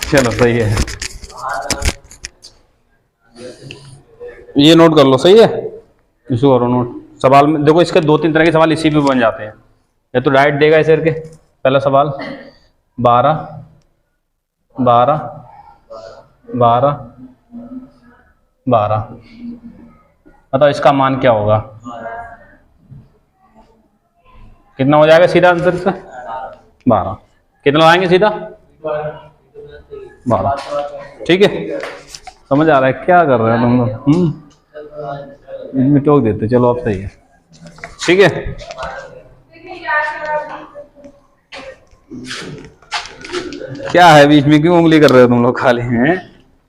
चलो सही है, ये नोट कर लो, सही है, इसको करो नोट। सवाल में देखो, इसके 2-3 तरह के सवाल इसी पे बन जाते हैं। या तो डायरेक्ट देगा ऐसे करके, पहला सवाल 12 12 12 12, बताओ इसका मान क्या होगा, कितना हो जाएगा सीधा आंसर इसका 12। कितना लगाएंगे सीधा 12, ठीक है। समझ आ रहा है क्या कर रहे हैं तुम लोग, इनमें टोक देते, चलो अब सही है, ठीक है। क्या है बीच में क्यों उंगली कर रहे हो तुम लोग, खाली हैं,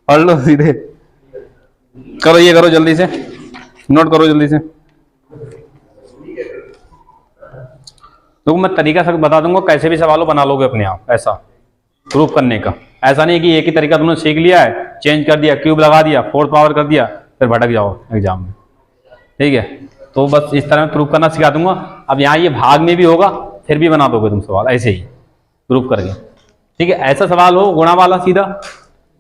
पढ़ लो सीधे, करो ये करो जल्दी से, नोट करो जल्दी से। तो मैं तरीका सब बता दूंगा, कैसे भी सवालों बना लोगे अपने आप, ऐसा प्रूफ करने का। ऐसा नहीं कि एक ही तरीका तुमने सीख लिया है, चेंज कर दिया, क्यूब लगा दिया, 4th पावर कर दिया, फिर भटक जाओ एग्जाम में, ठीक है। तो बस इस तरह प्रूफ करना सिखा दूंगा। अब यहाँ ये भाग में भी होगा, फिर भी बना दोगे तुम सवाल ऐसे ही प्रूफ करके, ठीक है। ऐसा सवाल हो गुणा वाला सीधा,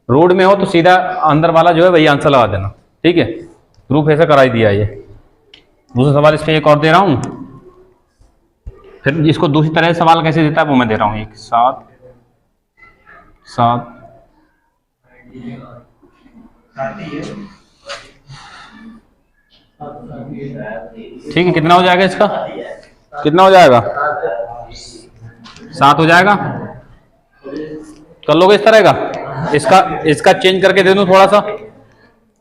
रोड में हो तो सीधा अंदर वाला जो है वही आंसर लगा देना, ठीक है। प्रूफ ऐसा करा ही दिया। ये दूसरा सवाल इस पर एक और दे रहा हूँ, फिर इसको दूसरी तरह से सवाल कैसे देता है वो मैं दे रहा हूँ। एक 7 7 ठीक है, कितना हो जाएगा इसका, कितना हो जाएगा 7 हो जाएगा। कर लोगे इस तरह का, इसका चेंज करके दे दूं थोड़ा सा,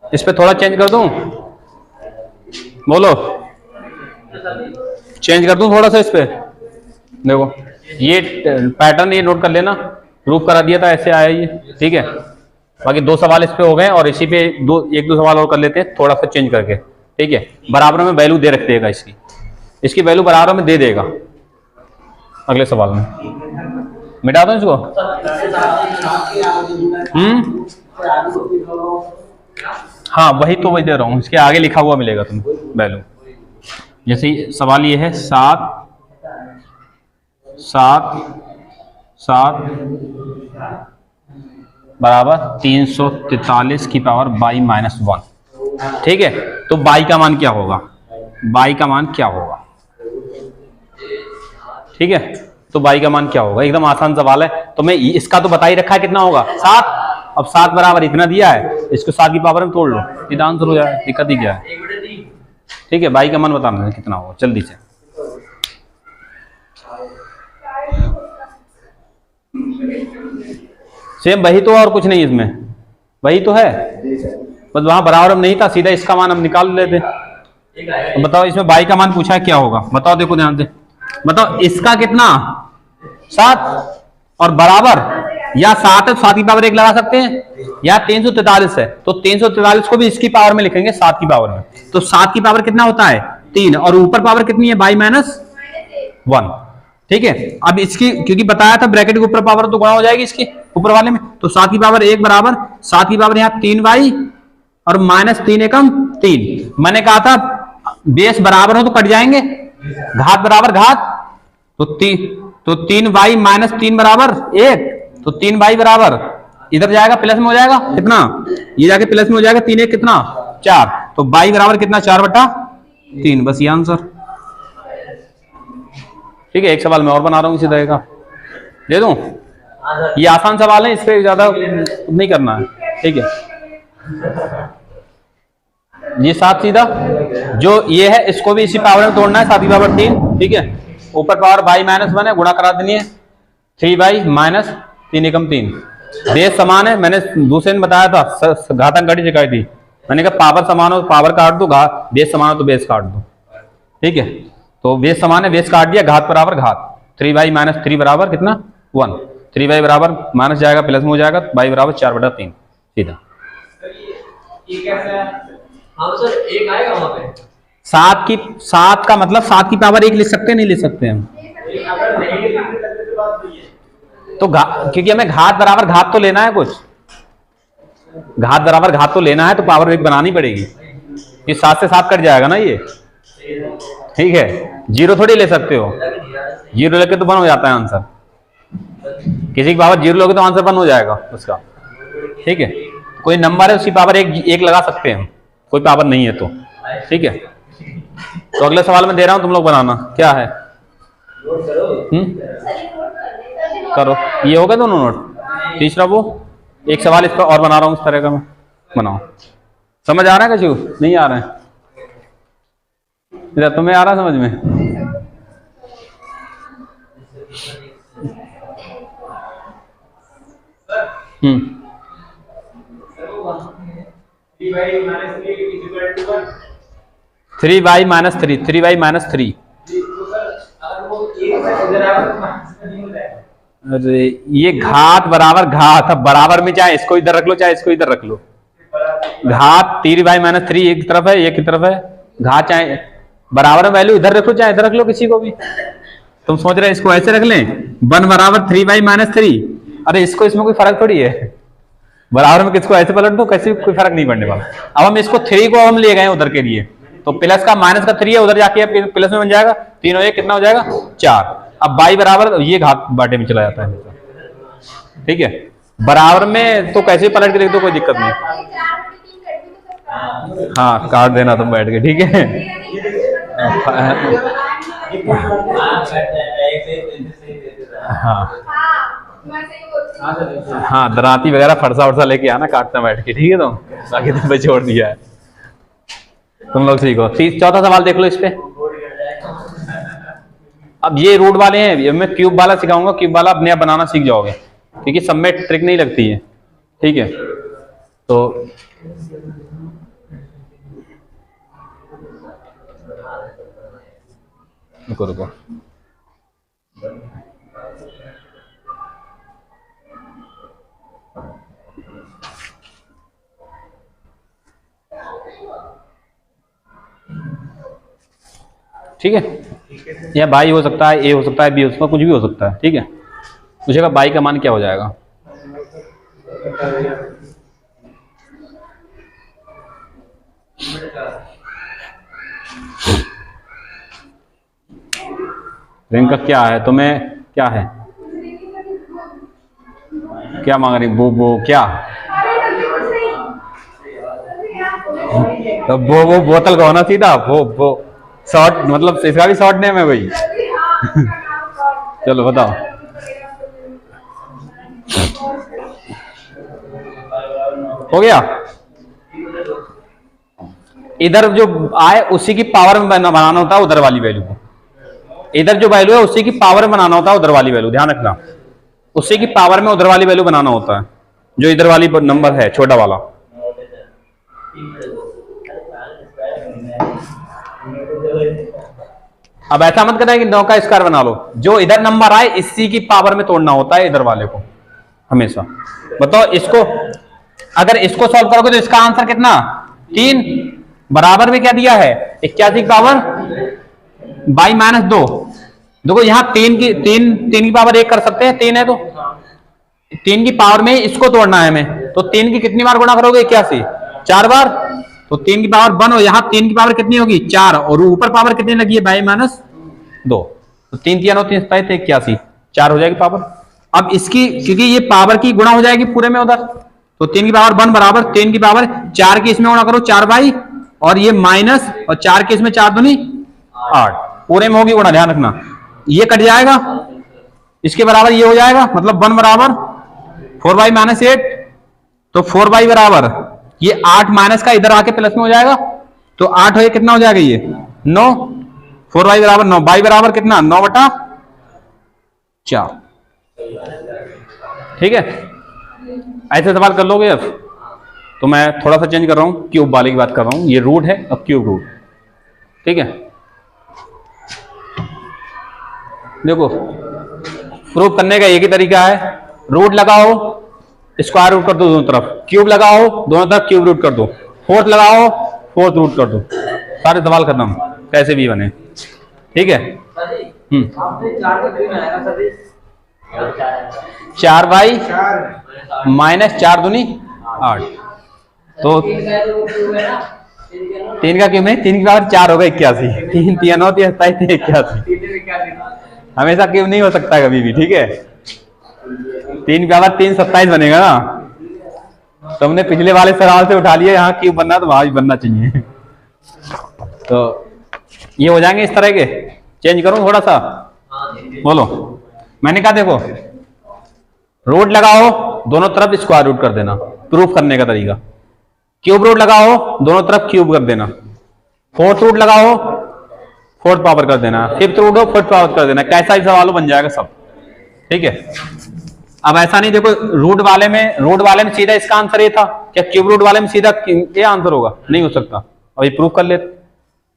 इस पे थोड़ा चेंज कर दूं, बोलो चेंज कर दूं थोड़ा सा इस पे। देखो ये पैटर्न ये नोट कर लेना, प्रूफ करा दिया था ऐसे आया ये, ठीक है। बाकी 2 सवाल इस पे हो गए और इसी पे 1-2 सवाल और कर लेते हैं थोड़ा सा चेंज करके, ठीक है। बराबर में वैल्यू दे रख देगा, इसकी वैल्यू बराबर में दे देगा अगले सवाल में। मिटा दो इसको, हाँ वही तो वही दे रहा हूँ, इसके आगे लिखा हुआ मिलेगा तुम्हें वैल्यू। जैसे सवाल ये है 7 बराबर 343 की पावर बाई -1, ठीक है। तो बाई का मान क्या होगा, बाई का मान क्या होगा, ठीक है। तो बाई का मान क्या होगा, एकदम आसान सवाल है। तो मैं इसका तो बता ही रखा है कितना होगा 7। अब 7 बराबर इतना दिया है, इसको 7 की पावर में तोड़ लो, सीधा आंसर हो जाए, दिक्कत ही क्या है, ठीक है। बाई का मान बताना कितना होगा जल्दी से। सेम वही तो, और कुछ नहीं इसमें, वही तो है, बस वहां बराबर में नहीं था, सीधा इसका मान हम निकाल लेते। तो बताओ इसमें बाई का मान पूछा है क्या होगा, बताओ, देखो ध्यान से बताओ, इसका कितना 7 और बराबर या 7 है, 7 की पावर 1 लगा सकते हैं, या 343 है तो 343 को भी इसकी पावर में लिखेंगे 7 की पावर में। तो 7 की पावर कितना होता है 3, और ऊपर पावर कितनी है बाई -1, ठीक है। अब इसकी क्योंकि बताया था ब्रैकेट के ऊपर पावर तो गुणा हो जाएगी इसकी ऊपर वाले में, तो 7 की पावर 1 बराबर 7 की पावर यहाँ 3y और -3 एकम 3। मैंने कहा था बेस बराबर हो तो कट जाएंगे, घात बराबर घात, तो 3y -3 बराबर 1, तो 3y बराबर इधर जाएगा प्लस में हो जाएगा कितना, ये जाके प्लस में हो जाएगा, 3 1 कितना 4, तो y बराबर कितना 4/3, बस ये आंसर, ठीक है। एक सवाल मैं और बना रहा हूँ इसी तरह का, दे दूं, ये आसान सवाल है, इस पे ज्यादा नहीं करना है, ठीक है। ये 7 सीधा जो ये है इसको भी इसी पावर में तोड़ना है, 7 की पावर 3, ठीक है। ऊपर पावर बाई -1 है, गुणा करा देनी है, 3y -3 एकम 3, बेस समान है, मैंने दूसरे ने बताया था, घातांक घड़ी सिखाई थी, मैंने कहा पावर समान हो पावर काट दो, बेस समान हो तो बेस काट दो, ठीक है। तो बेस समान है, बेस काट दिया, घात बराबर घात, 3y -3 बराबर कितना 1, 3y बराबर माइनस जाएगा प्लस में हो जाएगा, y बराबर 4/3 सीधा। सात का मतलब 7 की पावर 1 लिख सकते हैं, नहीं लिख सकते हम, तो क्योंकि हमें घात बराबर घात तो लेना है, कुछ घात बराबर घात तो लेना है, तो पावर 1 बनानी पड़ेगी, ये 7 से 7 कट जाएगा ना ये, ठीक है। 0 थोड़ी ले सकते हो, 0 लेके तो बन हो जाता है आंसर, किसी की पावर 0 लोगे तो आंसर 1 हो जाएगा उसका। ठीक है, कोई नंबर है उसकी पावर एक लगा सकते हैं हम, कोई पावर नहीं है तो। ठीक है, तो अगला सवाल मैं दे रहा हूं, तुम लोग बनाना क्या है। करो, ये हो गया दोनों नोट। तीसरा वो एक सवाल इस पर और बना रहा हूँ, इस तरह का मैं बनाओ। समझ आ रहा है कछु? नहीं आ रहा है? इधर तुम्हें आ रहा समझ में? Three Y minus three, 3y minus 3। अरे ये घात बराबर घात, अब बराबर में चाहे इसको इधर रख लो चाहे इसको इधर रख लो। घात 3y माइनस 3 एक तरफ है, एक तरफ है। घात चाहे बराबर में वैल्यू इधर रख लो चाहे इधर रख लो, किसी को भी। तुम सोच रहे इसको ऐसे रख लें 1 बराबर 3y माइनस 3। अरे इसको इसमें कोई फर्क थोड़ी है, बराबर में किसको ऐसे पलट दो, कैसे कोई फर्क नहीं पड़ने वाला। अब हम इसको 3 को हम ले गए उधर के लिए, तो प्लस का माइनस का 3 है, उधर जाके प्लस में बन जाएगा 3 और 1 कितना हो जाएगा 4। अब y बराबर ये घात बाटे में चला जाता है। ठीक है, बराबर में तो कैसे पलट के देख दो, कोई दिक्कत नहीं। हाँ काट देना तुम बैठ के, ठीक है। हाँ हाँ, दराती वगैरह फरसा वरसा लेके आना, काटना बैठ के, ठीक है। तुम बाकी तुम पे छोड़ दिया है, तुम लोग सीखो। चौथा सवाल देख लो इस पे। अब ये रूट वाले हैं, मैं क्यूब वाला सिखाऊंगा, क्यूब वाला अपने आप बनाना सीख जाओगे, क्योंकि सब में ट्रिक नहीं लगती है। ठीक है, तो रुको रुको, ठीक है। यह बाई हो सकता है, ए हो सकता है, बी हो सकता है, कुछ भी हो सकता है। ठीक है, पूछेगा बाई का मान क्या हो जाएगा। रिंग का क्या है, तुम्हें क्या है, क्या मांग रही? वो क्या, तो वो बोतल का होना सीधा, वो शॉर्ट, मतलब इसका भी शॉर्ट नेम है भाई। चलो बताओ। हो गया। इधर जो आए उसी की पावर में बनाना होता है उधर वाली वैल्यू को, इधर जो वैल्यू है उसी की पावर में बनाना होता है उधर वाली वैल्यू, ध्यान रखना, उसी की पावर में उधर वाली वैल्यू बनाना होता है, जो इधर वाली नंबर है छोटा वाला। अब ऐसा मत करना कि 9 का स्क्वायर बना लो, जो इधर नंबर आए इसी की पावर में तोड़ना होता है इधर वाले को हमेशा। बताओ इसको, अगर इसको सॉल्व करोगे तो इसका आंसर कितना 3, बराबर में क्या दिया है 81 की पावर बाई माइनस 2। देखो यहाँ 3 की पावर 1 कर सकते हैं, 3 है तो 3 की पावर में इसको तोड़ना है हमें, तो 3 की कितनी बार गुणा करोगे 81, 4 बार, तो 3 की पावर 1 हो, यहाँ 3 की पावर कितनी होगी 4, और ऊपर पावर कितनी लगी है बाई माइनस 2, तो 3 3 9 3 7 81, 4 हो जाएगी पावर। अब इसकी क्योंकि ये पावर की गुणा हो जाएगी पूरे में उधर, तो 3 की पावर 1 बराबर 3 की पावर 4 की इसमें गुणा करो 4 बाई, और ये माइनस, और 4 की इसमें 4 दूनी 8, पूरे में होगी गुणा, ध्यान रखना। ये कट जाएगा, इसके बराबर ये हो जाएगा, मतलब 1 बराबर 4 बाई माइनस 8, तो 4 बाई बराबर ये 8 माइनस का इधर आके प्लस में हो जाएगा, तो 8 हो कितना हो जाएगा ये 9, 4 बाई बराबर 9, बाई बराबर कितना 9 बटा 4। ठीक है, ऐसे सवाल कर लोगे। अब तो मैं थोड़ा सा चेंज कर रहा हूं, क्यूब वाले की बात कर रहा हूं, ये रूट है, अब क्यूब रूट। ठीक है, देखो प्रूफ करने का एक ही तरीका है, रूट लगाओ, स्क्वायर रूट कर दो दोनों तरफ, क्यूब लगाओ दोनों तरफ क्यूब रूट कर दो, फोर्थ लगाओ फोर्थ रूट कर दो, सारे सवाल खत्म, कैसे भी बने। ठीक है, 4 बाई माइनस 4 दूनी 8, तो 3 का क्यूब नहीं, 3 की पावर 4 होगा 81, 3 3 9 3 27 81, हमेशा क्यूब नहीं हो सकता कभी भी। ठीक है, 3 पावर 3 27 बनेगा ना। तुमने पिछले वाले सवाल से उठा लिया, यहाँ क्यूब बनना तो वहां भी बनना चाहिए। तो ये हो जाएंगे इस तरह के। चेंज करूं थोड़ा सा, बोलो। मैंने कहा देखो, रूट लगाओ, दोनों तरफ स्क्वायर रूट कर देना, प्रूफ करने का तरीका। क्यूब रूट लगाओ, दोनों तरफ क्यूब कर देना। फोर्थ रूट लगाओ, फोर्थ पावर कर देना। फिफ्थ रूट हो, फोर्थ पावर कर देना। कैसा भी सवाल हो बन जाएगा सब, ठीक है। अब ऐसा नहीं, देखो रूट वाले में सीधा इसका आंसर ये था, क्या क्यूब रूट वाले में सीधा ये आंसर होगा? नहीं हो सकता। और ये प्रूफ कर लेते,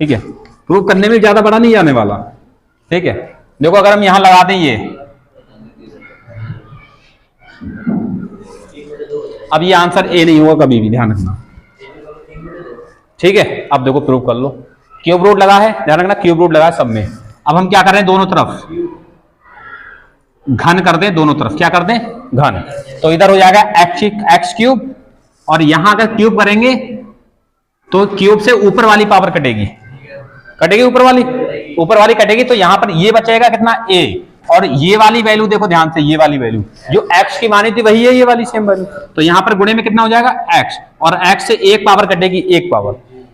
ठीक है। प्रूफ करने में ज्यादा बड़ा नहीं जाने वाला, ठीक है। देखो अगर हम यहां लगा दें ये, अब ये आंसर ए नहीं होगा कभी भी, ध्यान रखना, ठीक है। अब देखो प्रूफ कर लो। क्यूब रूट लगा है, ध्यान रखना क्यूब रूट लगा है सब में। अब हम क्या कर रहे हैं, दोनों तरफ घन कर दें, दोनों तरफ क्या कर दें, घन। तो इधर हो जाएगा एक्स क्यूब, और यहां अगर क्यूब करेंगे तो क्यूब से ऊपर वाली पावर कटेगी, ऊपर वाली कटेगी। तो यहां पर ये बचेगा कितना, a। और ये वाली वैल्यू देखो ध्यान से, ये वाली वैल्यू जो x की मानी थी वही है ये वाली सेम वैल्यू। तो यहां पर गुणे में कितना हो जाएगा, x, और x से एक पावर कटेगी, एक पावर,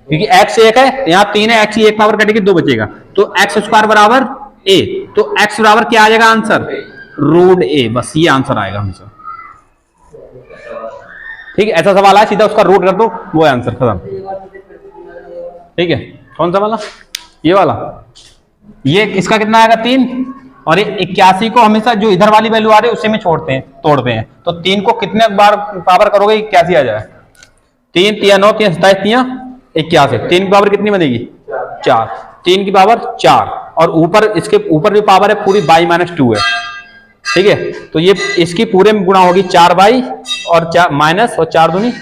क्योंकि x एक है, यहाँ 3 है, x की एक पावर कटेगी, 2 बचेगा। तो x स्क्वायर बराबर a। तो x बराबर क्या आ जाएगा आंसर, रूट a। बस ये आंसर आएगा हमेशा, ठीक है। ऐसा सवाल है, सीधा उसका रूट कर दो, वो आंसर खत्म, ठीक है। कौन सा वाला, ये वाला, ये इसका कितना आएगा 3, और ये 81 को हमेशा जो इधर वाली वैल्यू आ रही है उसी में तोड़ते हैं। तो 3 को कितने बार पावर करोगे, 81 आ जाए। 3 3 9 3 27 3 81। 3 की पावर कितनी बनेगी, 4। 3 की पावर 4, और ऊपर इसके ऊपर भी पावर है पूरी y-2 है, ठीक है। तो ये इसकी पूरे में गुणा होगी 4y और 4 माइनस, और 4 दूनी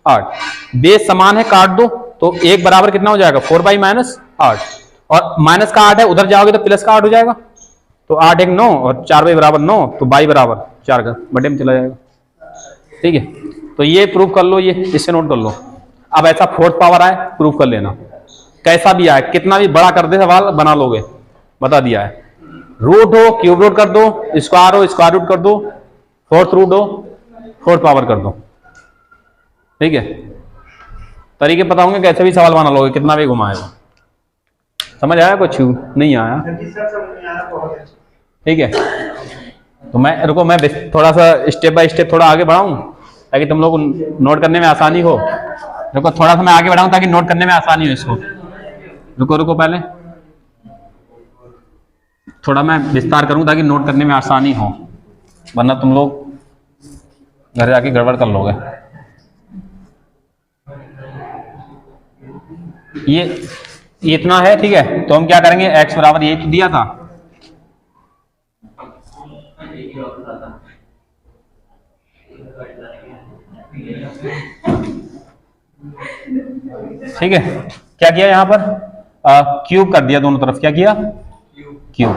8। बेस समान है, काट दो, तो एक बराबर कितना हो जाएगा, 4y माइनस 8, और माइनस का 8 है, उधर जाओगे तो प्लस का 8 हो जाएगा। तो 8 1 9, और 4y बराबर 9, तो y बराबर 4 का बटे में चला जाएगा, ठीक है। तो ये प्रूफ कर लो, ये इससे नोट कर लो। अब ऐसा फोर्थ पावर आए, प्रूफ कर लेना, कैसा भी आए, कितना भी बड़ा कर दे सवाल बना लोगे, बता दिया है। रूट हो, क्यूब रूट कर दो, स्क्वायर हो, स्क्वायर रूट कर दो, फोर्थ रूट हो, फोर्थ पावर कर दो, ठीक है। तरीके पता होंगे, कैसे भी सवाल बना लोगे, कितना भी घुमाएगा। समझ आया कुछ, नहीं आया, ठीक है। तो मैं रुको, मैं थोड़ा सा स्टेप बाय स्टेप थोड़ा आगे बढ़ाऊं ताकि तुम लोग नोट करने में आसानी हो। रुको थोड़ा सा मैं आगे बढ़ाऊं ताकि नोट करने में आसानी हो इसको। रुको पहले थोड़ा मैं विस्तार करूं ताकि नोट करने में आसानी हो, वरना तुम लोग घर जाके गड़बड़ कर लोगे। ये इतना है, ठीक है। तो हम क्या करेंगे, x बराबर यही तो दिया था, ठीक है। क्या किया यहाँ पर, क्यूब कर दिया दोनों तरफ, क्या किया, क्यूब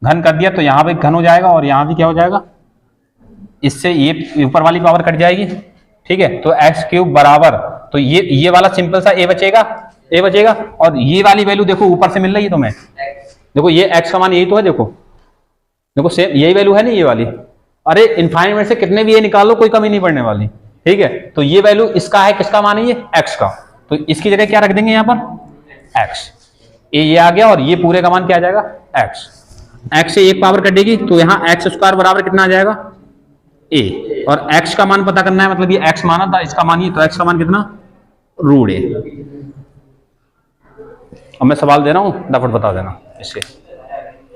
घन कर दिया। तो यहाँ पे घन हो जाएगा, और यहाँ भी क्या हो जाएगा, इससे ये ऊपर वाली पावर कट जाएगी, ठीक है। तो एक्स क्यूब बराबर, तो ये वाला सिंपल सा a बचेगा, और ये वाली वैल्यू देखो ऊपर से मिल रही है तुम्हें, देखो ये x का मान यही तो है, देखो सेम यही वैल्यू है ना ये वाली। अरे इनफाइनाइट में से कितने भी ये निकालो, कोई कमी नहीं पड़ने वाली, ठीक है। तो ये वैल्यू इसका है, किसका मान है ये, x का। तो इसकी जगह क्या रख देंगे यहाँ पर, x, ये आ गया, और ये पूरे का मान क्या आ जाएगा, x से एक पावर कटेगी, तो यहाँ एक्स स्क्वायर बराबर कितना आ जाएगा, a। और x का मान पता करना है, मतलब ये x माना था, इसका मान ये, तो x का मान कितना, रूट a। अब मैं सवाल दे रहा हूं, फटाफट बता देना इससे।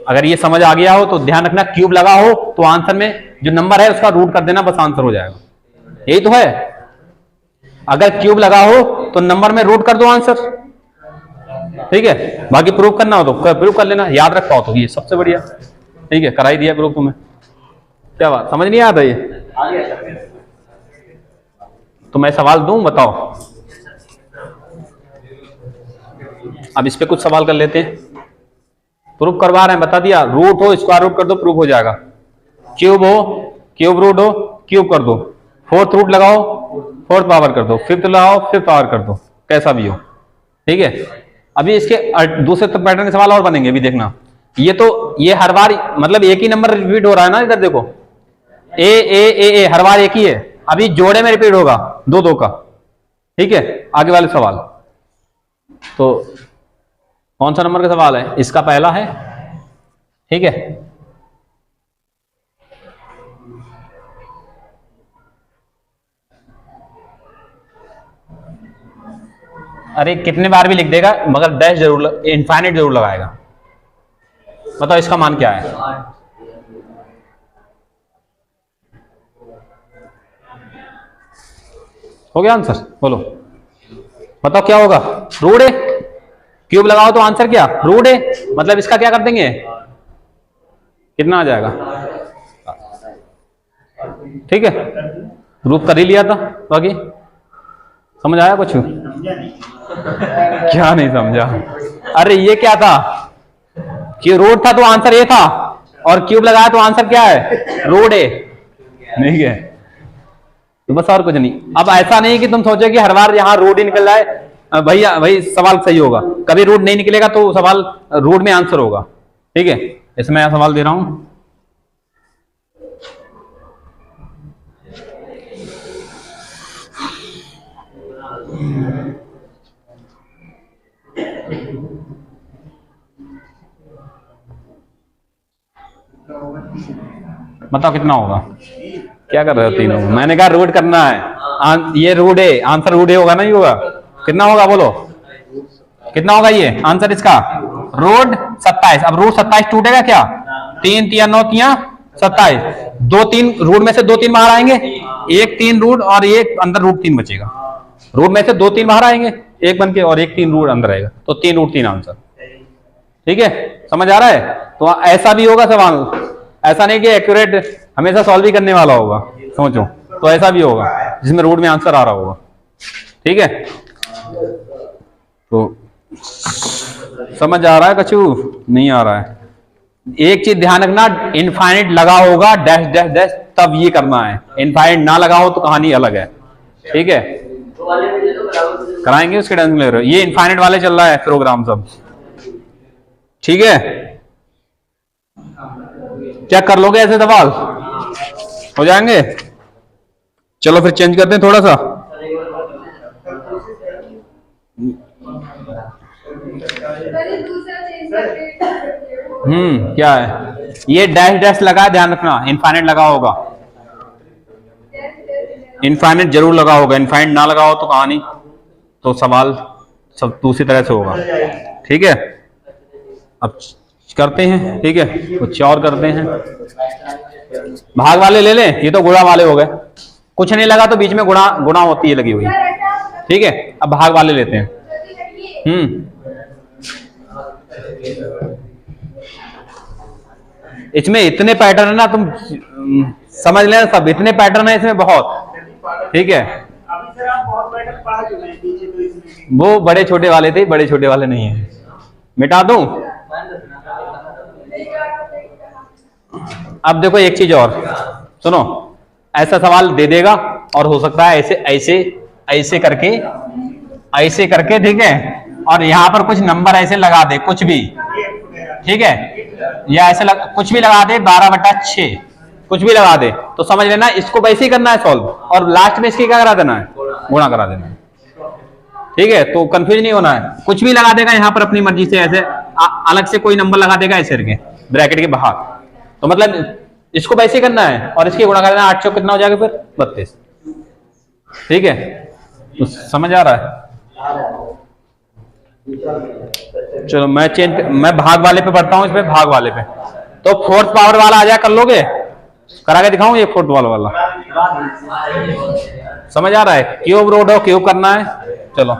अगर ये समझ आ गया हो तो ध्यान रखना, क्यूब लगा हो तो आंसर में जो नंबर है उसका रूट कर देना, बस आंसर हो जाएगा। यही तो है, अगर क्यूब लगा हो तो नंबर में रूट कर दो आंसर, ठीक है। बाकी प्रूफ करना हो तो प्रूफ कर लेना, याद रख पाओ तो ये सबसे बढ़िया, ठीक है। करा ही दिया प्रूफ तुम्हें, क्या बात समझ नहीं आता ये, तो मैं सवाल दूं, बताओ। अब इस पे कुछ सवाल कर लेते हैं, प्रूफ करवा रहे हैं, बता दिया। रूट हो, स्क्वायर रूट कर दो, प्रूफ हो जाएगा। क्यूब हो, क्यूब रूट हो, क्यूब कर दो। फोर्थ रूट लगाओ, फोर्थ पावर कर दो। फिफ्थ लगाओ, फिफ्थ पावर कर दो, कैसा भी हो, ठीक है। अभी इसके दूसरे पैटर्न के सवाल और बनेंगे, अभी देखना। ये तो ये हर बार मतलब एक ही नंबर रिपीट हो रहा है ना, इधर देखो ए हर बार एक ही है। अभी जोड़े में रिपीट होगा दो दो का, ठीक है। आगे वाले सवाल, तो कौन सा नंबर का सवाल है? इसका पहला है, ठीक है। अरे कितने बार भी लिख देगा मगर डैश जरूर, इनफाइनाइट जरूर लगाएगा। बताओ इसका मान क्या है? हो गया आंसर? बोलो, बताओ क्या होगा? रूट है। क्यूब लगाओ तो आंसर क्या? रूट है। मतलब इसका क्या कर देंगे? कितना आ जाएगा? ठीक है, रूप कर ही लिया था। बाकी समझ आया कुछ? क्या नहीं समझा? अरे ये क्या था कि रूट था तो आंसर ये था, और क्यूब लगाया तो आंसर क्या है? रूट है। ठीक है, तो बस और कुछ नहीं। अब ऐसा नहीं कि तुम सोचो कि हर बार यहाँ रूट ही निकल जाए, भैया भाई सवाल सही होगा। कभी रूट नहीं निकलेगा तो सवाल रूट में आंसर होगा, ठीक है। इसमें यह सवाल दे रहा हूं, बताओ कितना होगा? क्या कर रहे हो तीनों? मैंने कहा रूट करना है। ये रूट है, आंसर रूट है होगा, नहीं होगा? कितना होगा बोलो, कितना होगा ये आंसर इसका? रूट 27। अब रूट 27 टूटेगा क्या? 3 3 9 3 27। 2 3 रूट में से 2 3 बाहर आएंगे, एक 3 रूट और एक अंदर रूट 3 बचेगा। रूट में से 2 3 बाहर आएंगे एक बन के, और एक 3 रूट अंदर आएगा, तो 3 रूट 3 आंसर। ठीक है, समझ आ रहा है? तो ऐसा भी होगा सवाल, ऐसा नहीं कि एक्यूरेट हमेशा सॉल्व ही करने वाला होगा, समझो। तो ऐसा भी होगा जिसमें रूट में आंसर आ रहा होगा, ठीक है। तो समझ आ रहा है कछु? नहीं आ रहा है? एक चीज ध्यान रखना, इनफाइनाइट लगा होगा डैश डैश डैश तब ये करना है, इनफाइनाइट ना लगा हो तो कहानी अलग है, ठीक है। कराएंगे उसके टेंशन ले रहे हो? ये इनफाइनाइट वाले चल रहा है प्रोग्राम सब, ठीक है। चेक कर लोगे ऐसे सवाल हो जाएंगे? चलो फिर चेंज करते हैं थोड़ा सा। क्या है ये? डैश डैश लगा, ध्यान रखना इनफाइनाइट लगा होगा, इनफाइनाइट जरूर लगा होगा। इनफाइनाइट ना लगा हो तो कहानी, तो सवाल सब दूसरी तरह से होगा, ठीक है। अब करते हैं, ठीक है, कुछ और करते हैं। भाग वाले ले लें, ये तो गुणा वाले हो गए। कुछ नहीं लगा तो बीच में गुणा गुणा होती है लगी हुई, ठीक है। अब भाग वाले लेते हैं। इसमें इतने पैटर्न है ना, तुम समझ लेना सब, इतने पैटर्न है इसमें बहुत, ठीक है। वो बड़े छोटे वाले थे, बड़े छोटे वाले नहीं है। मिटा दूं? अब देखो एक चीज और सुनो, ऐसा सवाल दे देगा और हो सकता है ऐसे ऐसे ऐसे करके, ठीक है, और यहां पर कुछ नंबर ऐसे लगा दे, कुछ भी, ठीक है, या ऐसे कुछ भी लगा दे 12/6 कुछ भी लगा दे, तो समझ लेना इसको वैसे ही करना है सॉल्व, और लास्ट में इसकी क्या करा देना है? गुणा करा देना है, ठीक है। तो कंफ्यूज नहीं होना है। कुछ भी लगा देगा यहाँ पर अपनी मर्जी से, ऐसे अलग से कोई नंबर लगा देगा ऐसे करके ब्रैकेट के बाहर, तो मतलब इसको वैसे करना है और इसकी गुणा कर देना। 8 कितना हो जाएगा फिर? 32, ठीक है। तो समझ आ रहा है? चलो मैं भाग वाले पे पढ़ता हूँ, इस पे भाग वाले पे। तो फोर्थ पावर वाला आ जाए, कर लोगे? करा के दिखाऊं ये फोर्थ पावर वाला? समझ आ रहा है? क्यूब रूट हो, क्यूब करना है। चलो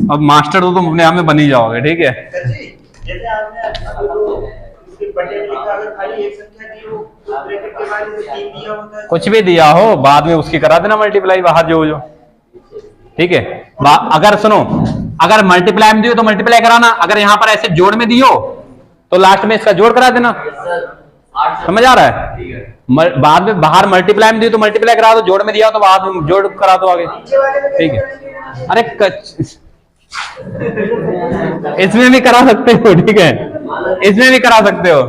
अब मास्टर तो तुम अपने आप में बन ही जाओगे, ठीक है। कुछ भी दिया हो बाद में उसकी करा देना मल्टीप्लाई बाहर जो, ठीक है। अगर सुनो, अगर मल्टीप्लाई में दियो तो मल्टीप्लाई कराना, अगर यहाँ पर ऐसे जोड़ में दियो तो लास्ट में इसका जोड़ करा देना। समझ आ रहा है? बाद में बाहर मल्टीप्लाई में दियो तो मल्टीप्लाई करा दो, जोड़ में दिया तो बाद में जोड़ करा दो आगे, ठीक है। अरे इसमें भी करा सकते हो, ठीक है, इसमें भी करा सकते हो,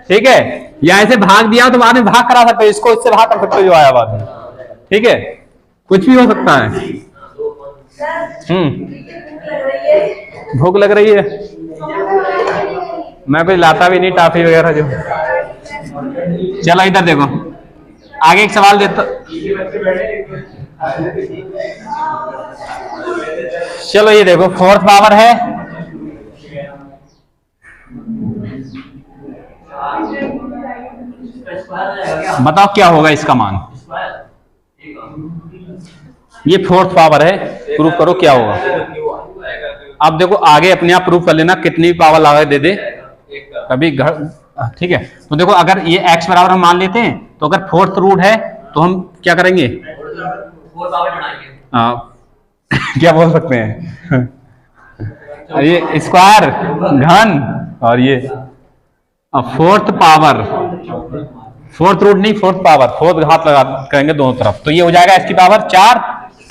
ठीक है, या ऐसे भाग दिया तो बाद में भाग करा सकते हो, इसको इससे भाग कर सकते हो जो आया बाद में। ठीक है, कुछ भी हो सकता है। भूख लग रही है, मैं कुछ लाता भी नहीं टाफी वगैरह जो। चलो इधर देखो, आगे एक सवाल देता। चलो ये देखो, फोर्थ पावर है, बताओ क्या होगा इसका मान। ये फोर्थ पावर है, प्रूफ करो क्या होगा। अब देखो आगे अपने आप प्रूफ कर लेना, कितनी पावर लगा दे दे कभी घर। ठीक है, तो देखो अगर ये x बराबर हम मान लेते हैं, तो अगर फोर्थ रूट है तो हम क्या करेंगे, क्या बोल सकते हैं ये स्क्वायर घन, और ये फोर्थ पावर, फोर्थ रूट नहीं फोर्थ पावर, फोर्थ हाथ लगा करेंगे दोनों तरफ, तो ये हो जाएगा x की पावर 4,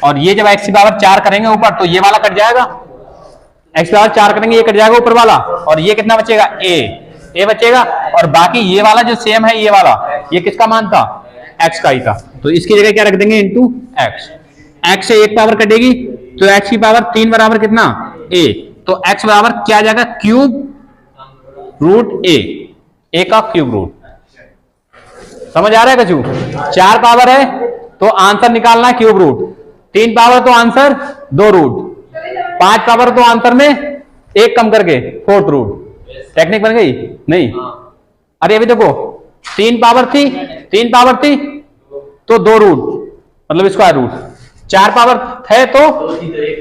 और ये जब x की पावर 4 करेंगे ऊपर तो ये वाला कट जाएगा, x की पावर 4 करेंगे ये कट जाएगा ऊपर वाला, और ये कितना बचेगा a बचेगा, और बाकी ये वाला जो सेम है ये वाला, ये किसका मान था, x का ही था, तो इसकी जगह क्या रख देंगे इंटू x से एक पावर कटेगी तो x की पावर 3 बराबर कितना a, तो x बराबर क्या आ जाएगा क्यूब रूट a का क्यूब रूट। समझ आ रहा है कचू, 4 पावर है तो आंसर निकालना है क्यूब रूट, 3 पावर तो आंसर 2 रूट, 5 पावर तो आंसर में एक कम करके फोर्थ रूट। टेक्निक बन गई नहीं? अरे अभी देखो 3 पावर थी तो 2 रूट मतलब स्क्वायर रूट, 4 पावर है तो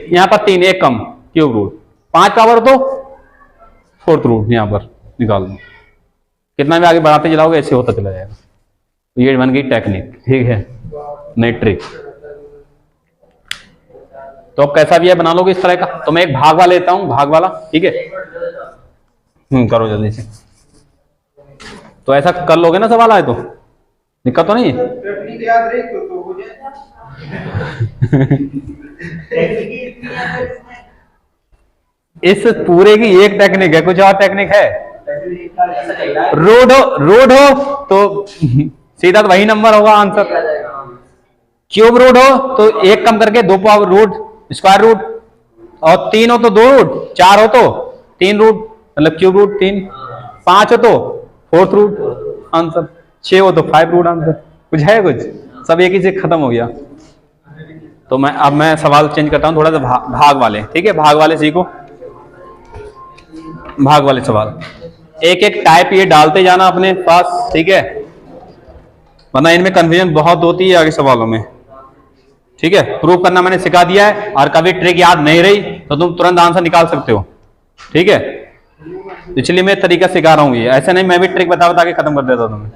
यहां पर 3 एक कम क्यूब रूट, 5 पावर तो फोर्थ रूट यहां पर निकाल दो। कितना भी आगे बढ़ाते चलाओगे ऐसे होता चला जाएगा। तो ये बन गई टेक्निक, ठीक है, नई ट्रिक। तो अब कैसा भी है बना लोगे इस तरह का। तो मैं एक भाग वाला लेता हूं, भाग वाला, ठीक है, करो जल्दी से। तो ऐसा कर लोगे ना सवाल आए तो दिक्कत तो नहीं इस पूरे की एक टेक्निक है, कुछ और टेक्निक है। रूट हो तो सीधा तो वही नंबर होगा आंसर, क्यूब रूट हो तो एक कम करके 2 पावर रूट स्क्वायर रूट, और 3 हो तो 2 रूट, 4 हो तो 3 रूट मतलब क्यूब रूट 3, 5 हो तो फोर्थ रूट आंसर, 6 हो तो 5 रूट आंसर। कुछ है कुछ, सब एक ही से खत्म हो गया। तो मैं सवाल चेंज करता हूं थोड़ा सा, भाग वाले, ठीक है, भाग वाले सीखो, भाग वाले सवाल एक एक टाइप ये डालते जाना अपने पास, ठीक है, वरना इनमें कंफ्यूजन बहुत होती है आगे सवालों में। ठीक है, प्रूव करना मैंने सिखा दिया है, और कभी ट्रिक याद नहीं रही तो तुम तुरंत आंसर निकाल सकते हो। ठीक है, इसलिए मैं तरीका सिखा रहा हूँ, ये ऐसे नहीं मैं भी ट्रिक बता बता के खत्म कर देता तुम्हें।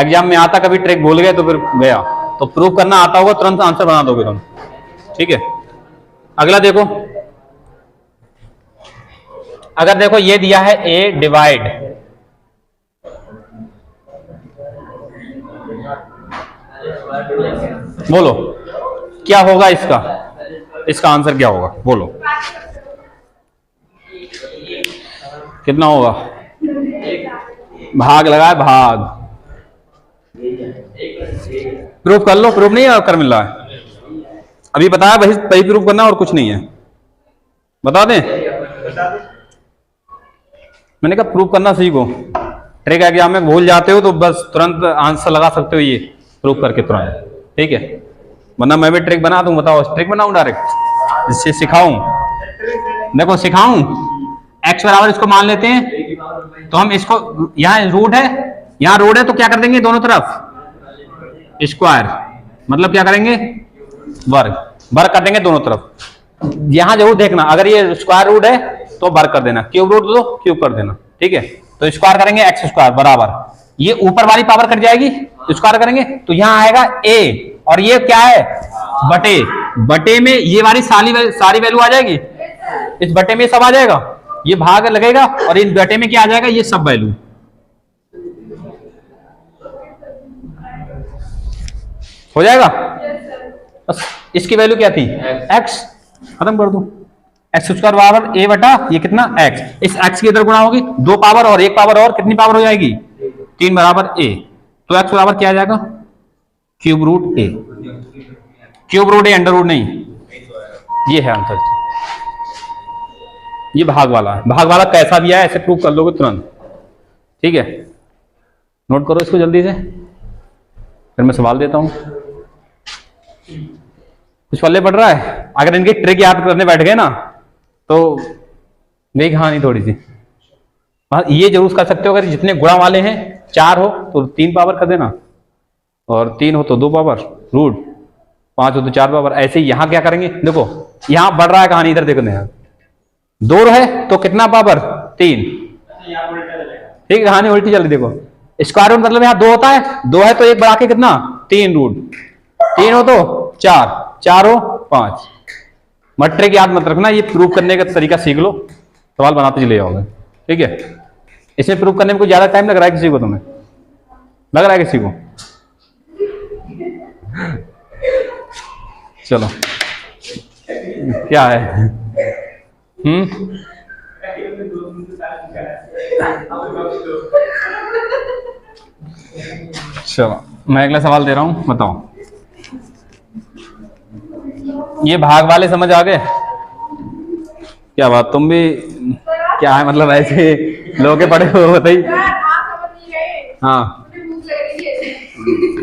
एग्जाम में आता कभी ट्रिक भूल गए तो फिर गया, तो प्रूव करना आता होगा तुरंत आंसर बना दोगे तुम। ठीक है, अगला देखो, अगर देखो ये दिया है a डिवाइड, बोलो क्या होगा इसका आंसर क्या होगा, बोलो कितना होगा। भाग लगा है, भाग, प्रूफ कर लो, प्रूफ नहीं कर मिल रहा है अभी, बताया वही प्रूफ करना और कुछ नहीं है, बता दें। मैंने कहा प्रूफ करना सीखो, ट्रिक एग्जाम में भूल जाते हो तो बस तुरंत आंसर लगा सकते हो ये प्रूफ करके तुरंत। ठीक है, वरना मैं भी ट्रिक बना दूं, बताओ ट्रिक बनाऊं डायरेक्ट, जिससे सिखाऊं। देखो सिखाऊं, x बराबर इसको मान लेते हैं, तो हम इसको यहाँ रूट है तो क्या कर देंगे दोनों तरफ स्क्वायर, मतलब क्या करेंगे वर्ग कर देंगे दोनों तरफ। यहां जरूर देखना, अगर ये स्क्वायर रूट है तो वर्ग कर देना, क्यूब रूट तो क्यूब कर देना। ठीक है, तो स्क्वायर करेंगे x स्क्वायर बराबर, ये ऊपर वाली पावर कट जाएगी, स्क्वायर करेंगे तो यहां आएगा a, और ये क्या है बटे में ये वाली सारी वैल्यू आ जाएगी, इस बटे में सब आ जाएगा, ये भाग लगेगा और इन बटे में क्या आ जाएगा, ये सब वैल्यू हो जाएगा। बस इसकी वैल्यू क्या थी x, खत्म कर दो, एक्स स्क्वायर बराबर a बटा ये कितना x, इस x की इधर गुणा होगी 2 पावर और 1 पावर और कितनी पावर हो जाएगी 3 बराबर a, तो x बराबर क्या आ जाएगा? Cube root a। Cube root a, under root नहीं। ये है आंसर। ये भाग वाला है। भाग वाला कैसा भी है ऐसे प्रूव कर लोगे तुरंत। ठीक है, नोट करो इसको जल्दी से, फिर मैं सवाल देता हूं। कुछ पल्ले पड़ रहा है? अगर इनकी ट्रिक याद करने बैठ गए ना तो मेरी कहानी थोड़ी सी। ये जरूर कर सकते हो, अगर जितने गुणा वाले हैं 4 हो तो 3 पावर कर देना, और 3 हो तो 2 पावर रूट, 5 हो तो 4 पावर। ऐसे ही यहां क्या करेंगे, देखो यहां बढ़ रहा है कहानी, इधर देखो यहाँ 2 है तो कितना पावर? 3। ठीक है, कहानी उल्टी चल रही। देखो स्क्वायर रूट मतलब यहाँ 2 होता है, 2 है तो 1 बढ़ा के कितना? 3 रूट, 3 हो तो 4, 4 हो 5। मट्रिक याद मत रखना, ये प्रूव करने का तरीका सीख लो, सवाल बनाते चले जाओगे। ठीक है, इसमें प्रूव करने में कुछ ज्यादा टाइम लग रहा है किसी को? तुम्हें लग रहा है किसी को? चलो क्या है? चलो मैं अगला सवाल दे रहा हूं, बताओ। ये भाग वाले समझ आ गए? क्या बात, तुम भी क्या है मतलब ऐसे लोग के पड़े हो? बताइए। हाँ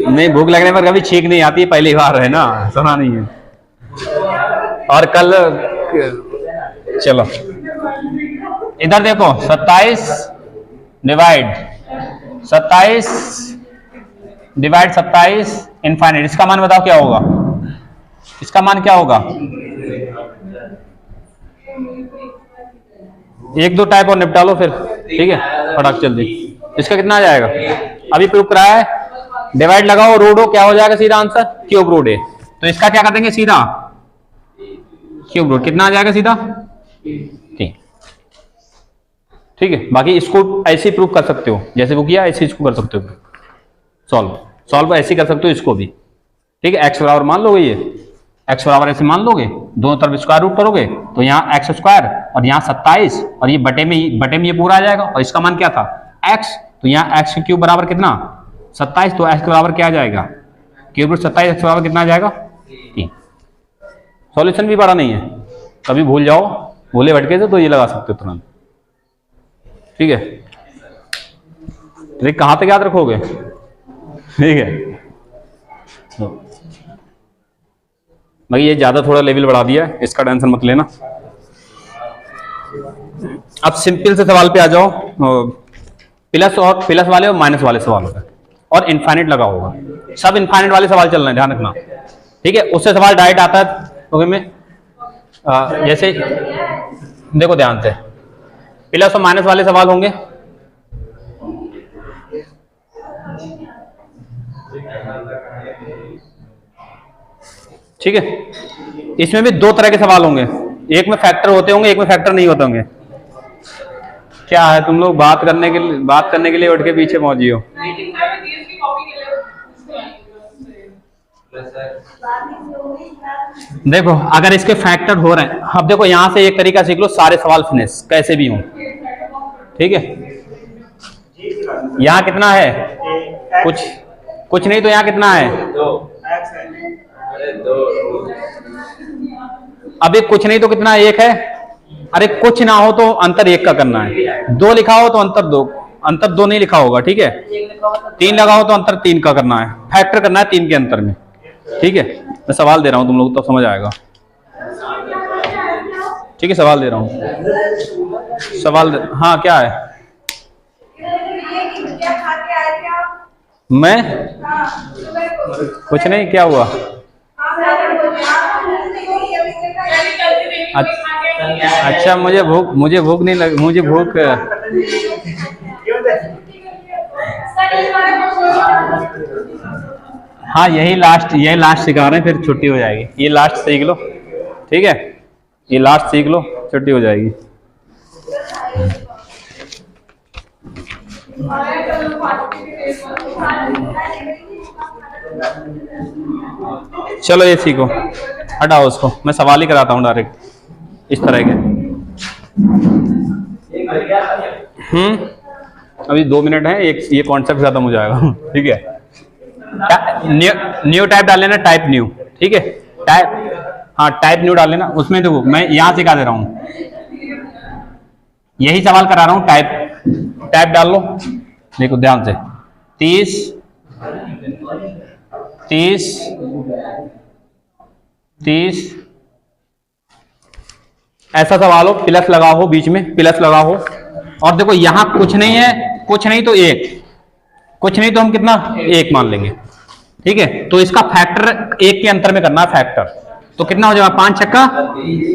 नहीं, भूख लगने पर कभी छींक नहीं आती, पहली बार है ना, सुना नहीं है। और कल चलो इधर देखो, 27 डिवाइड 27 इनफाइनाइट, इसका मान बताओ क्या होगा? इसका मान क्या होगा? 1-2 टाइप और निपटा लो फिर। ठीक है, फटाक जल्दी। इसका कितना आ जाएगा? अभी प्रूव कराया है, डिवाइड लगाओ, रूट हो, क्या हो जाएगा सीधा आंसर? क्यूब रूट है। तो इसका क्या कर देंगे सीधा? Cube root. कितना आ जाएगा सीधा? 3। ठीक है, बाकी इसको ऐसे ही प्रूव कर सकते हो, जैसे वो किया ऐसे इसको कर सकते हो। सॉल्व ऐसे कर सकते हो इसको भी। ठीक है, एक्स बराबर मान लोगे, ये एक्स बराबर ऐसे मान लोगे, दोनों तरफ स्क्वायर रूट करोगे तो यहाँ एक्स स्क्वायर और यहाँ 27 और ये बटे में ये पूरा आ जाएगा। और इसका मान क्या था? एक्स, तो यहाँ एक्स क्यूब बराबर कितना? 27, तो एक्स के बराबर क्या आ जाएगा? क्यूब रूट 27, एक्स बराबर कितना आ जाएगा? 3। सॉल्यूशन भी बड़ा नहीं है, कभी भूल जाओ भूले भटके से तो ये लगा सकते हो तुरंत। ठीक है, ट्रिक कहां तक याद रखोगे? ठीक है, भाई ये ज्यादा थोड़ा लेवल बढ़ा दिया है, इसका टेंशन मत लेना। अब सिंपल से सवाल पे आ जाओ, प्लस वाले और माइनस वाले सवाल होगा, और इनफाइनाइट लगा होगा। सब इनफाइनाइट वाले सवाल चल रहे हैं, ध्यान रखना। ठीक है, उससे सवाल डायरेक्ट आता है तो में जैसे देखो ध्यान से, प्लस और माइनस वाले सवाल होंगे। ठीक है, इसमें भी 2 तरह के सवाल होंगे, एक में फैक्टर होते होंगे, एक में फैक्टर नहीं होते होंगे। क्या है तुम लोग बात करने के लिए उठ के पीछे पहुंची हो? देखो अगर इसके फैक्टर हो रहे हैं, अब देखो यहां से एक तरीका सीख लो, सारे सवाल फिनिश कैसे भी हो। ठीक है, यहाँ कितना है? कुछ नहीं, तो यहाँ कितना है? अभी कुछ नहीं तो कितना? 1 है। अरे कुछ ना हो तो अंतर 1 का करना है, 2 लिखा हो तो अंतर 2 नहीं लिखा होगा। ठीक है, 3 लगा हो तो अंतर 3 का करना है, फैक्टर करना है 3 के अंतर में। ठीक है, मैं सवाल दे रहा हूं, तुम लोग तो समझ आएगा। ठीक है, सवाल दे रहा हूं, हाँ क्या है? मैं कुछ नहीं, क्या हुआ? अच्छा, मुझे भूख नहीं लगी, मुझे भूख हाँ यही लास्ट सिखा रहे हैं, फिर छुट्टी हो जाएगी। ये लास्ट सीख लो, ठीक है, ये लास्ट सीख लो, छुट्टी हो जाएगी। चलो ये सीखो, हटाओ उसको, मैं सवाल ही कराता हूँ डायरेक्ट इस तरह के। अभी 2 मिनट है, एक ये कॉन्सेप्ट खत्म हो जाएगा। ठीक है, न्यू टाइप डाल लेना, टाइप न्यू। ठीक है, टाइप, हाँ टाइप न्यू डाल लेना। उसमें देखो मैं यहाँ सिखा दे रहा हूँ, यही सवाल करा रहा हूँ। टाइप डाल लो, देखो ध्यान से। 30 30 30 ऐसा सवाल हो, प्लस लगा हो, बीच में प्लस लगा हो, और देखो यहां कुछ नहीं है, कुछ नहीं तो 1, कुछ नहीं तो हम कितना 1 मान लेंगे। ठीक है, तो इसका फैक्टर 1 के अंतर में करना है फैक्टर, तो कितना हो जाएगा 5 छक्का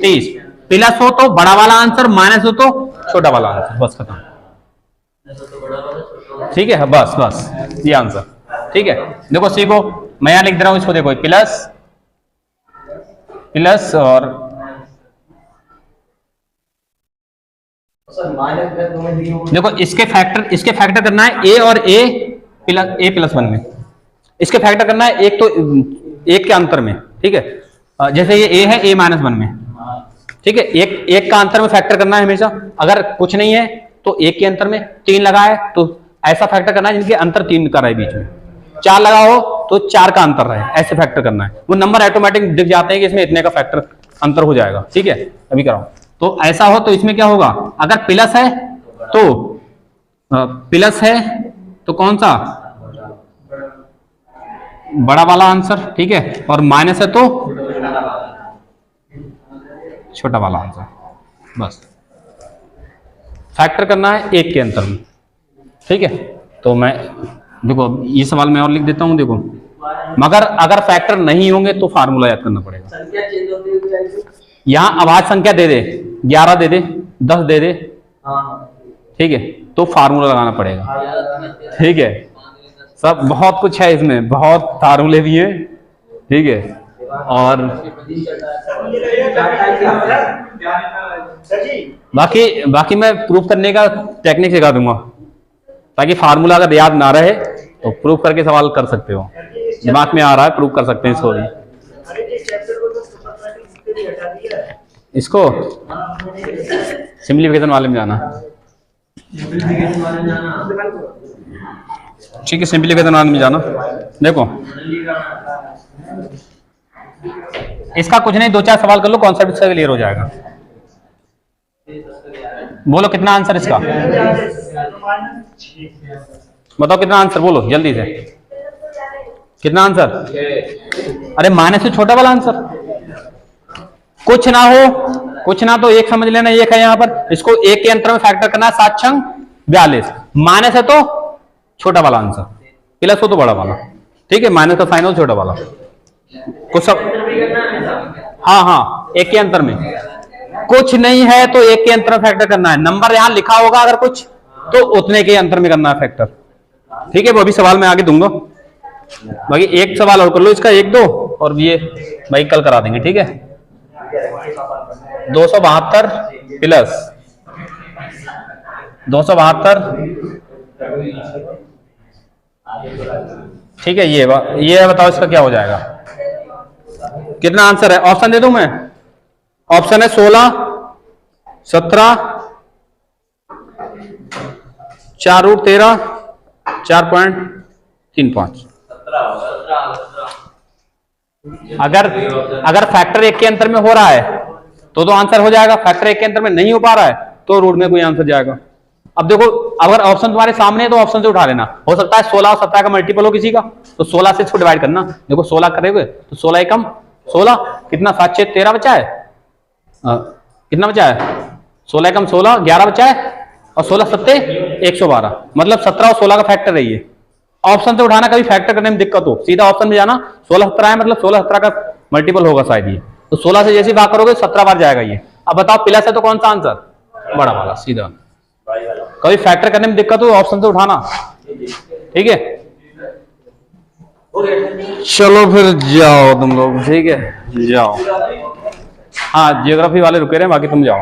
30। प्लस हो तो बड़ा वाला आंसर, माइनस हो तो छोटा वाला आंसर, बस खत्म। ठीक है, बस बस ये आंसर। ठीक है, देखो सीखो, मैं यहां लिख दे रहा हूं इसको, देखो प्लस प्लस और देखो इसके फैक्टर करना है ए और ए प्लस 1 में, इसके फैक्टर करना है एक तो 1 के अंतर में। ठीक है, जैसे ये ए है, ए माइनस 1 में। ठीक है, एक का अंतर में फैक्टर करना है हमेशा। अगर कुछ नहीं है तो 1 के अंतर में 3 लगा है तो ऐसा फैक्टर करना है जिनके अंतर 3 का रहे बीच में। 4 लगा हो तो 4 का अंतर रहे, ऐसे फैक्टर करना है। वो नंबर ऑटोमेटिक दिख जाते हैं कि इसमें इतने का फैक्टर अंतर हो जाएगा। ठीक है, अभी कराओ। तो ऐसा हो तो इसमें क्या होगा, अगर प्लस है तो कौन सा बड़ा वाला आंसर। ठीक है, और माइनस है तो छोटा वाला आंसर। बस फैक्टर करना है 1 के अंतर में। ठीक है, तो मैं देखो ये सवाल मैं और लिख देता हूं। देखो मगर अगर फैक्टर नहीं होंगे तो फार्मूला याद करना पड़ेगा। संख्या चेंज होती है, यहां अभाज्य संख्या दे दे, 11 दे दे, 10 दे दे। ठीक है, तो फार्मूला लगाना पड़ेगा। ठीक है, सब बहुत कुछ है इसमें, बहुत फार्मूले भी हैं। ठीक है, और बाकी मैं प्रूफ करने का टेक्निक सिखा दूंगा, ताकि फार्मूला अगर याद ना रहे तो प्रूफ करके सवाल कर सकते हो। दिमाग में आ रहा है, प्रूफ कर सकते हैं इसको भी। इसको सिंप्लीफिकेशन वाले में जाना। ठीक है, सिंप्लीफिकेशन वाले में जाना। देखो इसका कुछ नहीं, 2-4 सवाल कर लो, कॉन्सेप्ट इसका क्लियर हो जाएगा। बोलो कितना आंसर इसका, बताओ कितना आंसर, बोलो जल्दी से कितना आंसर। अरे माइनस से छोटा वाला आंसर, कुछ ना हो, कुछ ना तो 1 समझ लेना, 1 है यहां पर, इसको 1 के अंतर में फैक्टर करना है, 7 छंग 42। माइनस है तो छोटा वाला आंसर, प्लस हो तो बड़ा वाला। ठीक है, माइनस का साइन हो छोटा वाला, कुछ सब। हाँ 1 के अंतर में, कुछ नहीं है तो 1 के अंतर में फैक्टर करना है। नंबर यहां लिखा होगा अगर कुछ तो उतने के अंतर में करना है फैक्टर। ठीक है, वो भी सवाल मैं आगे दूंगा। बाकी एक सवाल और कर लो इसका, 1-2, और ये भाई कल करा देंगे। ठीक है, 272 प्लस 272। ठीक है, ये बताओ इसका क्या हो जाएगा, कितना आंसर है। ऑप्शन दे दूं मैं, ऑप्शन है 16, 17, 4√13, 4.35। अगर फैक्टर 1 के अंतर में हो रहा है तो आंसर हो जाएगा। फैक्टर 1 के अंतर में नहीं हो पा रहा है तो रूट में कोई आंसर जाएगा। अब देखो अगर ऑप्शन तुम्हारे सामने है तो ऑप्शन से उठा लेना। हो सकता है 16 और 17 का मल्टीपल हो किसी का, तो 16 से इसको डिवाइड करना। देखो 16 करेंगे तो 16 एकम 16, कितना 7 6 13 बचा है, कितना बचा है 16 एकम 16, 11 बचा है, और 16 7 112, मतलब 17 और 16 का फैक्टर है ये। ऑप्शन से उठाना कभी फैक्टर करने में दिक्कत हो, सीधा ऑप्शन में जाना। 16 17 है मतलब 16 17 का मल्टीपल होगा शायद ये, तो 16 से जैसे भाग करोगे 17 बार जाएगा ये। अब बताओ प्लस है तो कौन सा आंसर, बड़ा वाला सीधा। कभी फैक्टर करने में दिक्कत हो ऑप्शन से उठाना। ठीक है, चलो फिर जाओ तुम लोग। ठीक है जाओ, हाँ जियोग्राफी वाले रुके रहे, बाकी तुम जाओ।